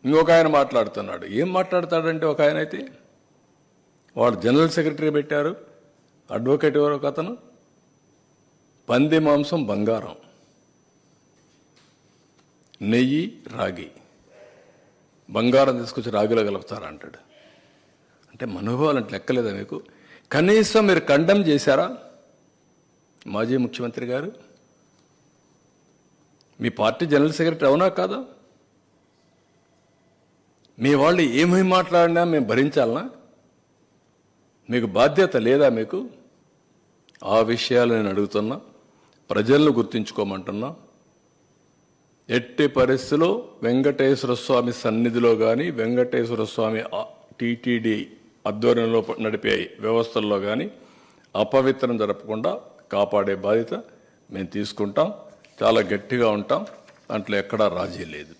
ఇంకొక ఆయన మాట్లాడుతున్నాడు. ఏం మాట్లాడతాడంటే ఒక ఆయన అయితే వాడు జనరల్ సెక్రటరీ పెట్టారు, అడ్వకేట్ ఎవరో ఒక అతను, పంది మాంసం బంగారం, నెయ్యి రాగి, బంగారం తీసుకొచ్చి రాగిలో కలుపుతారా అంటాడు. అంటే మనోభావాలు అంటే లెక్కలేదా మీకు? కనీసం మీరు కండెమ్ చేశారా? మాజీ ముఖ్యమంత్రి గారు, మీ పార్టీ జనరల్ సెక్రటరీ అవునా కాదా? మీ వాళ్ళు ఏమేమి మాట్లాడినా మేము భరించాలనా? మీకు బాధ్యత లేదా? మీకు ఆ విషయాలు నేను అడుగుతున్నా, ప్రజలను గుర్తించుకోమంటున్నా. ఎట్టి పరిస్థితిలో వెంకటేశ్వర స్వామి సన్నిధిలో కానీ, వెంకటేశ్వర స్వామి టీటీడీ ఆధ్వర్యంలో నడిపే వ్యవస్థల్లో కానీ అపవిత్రం జరపకుండా కాపాడే బాధ్యత మేము తీసుకుంటాం. చాలా గట్టిగా ఉంటాం, దాంట్లో ఎక్కడా రాజీ లేదు.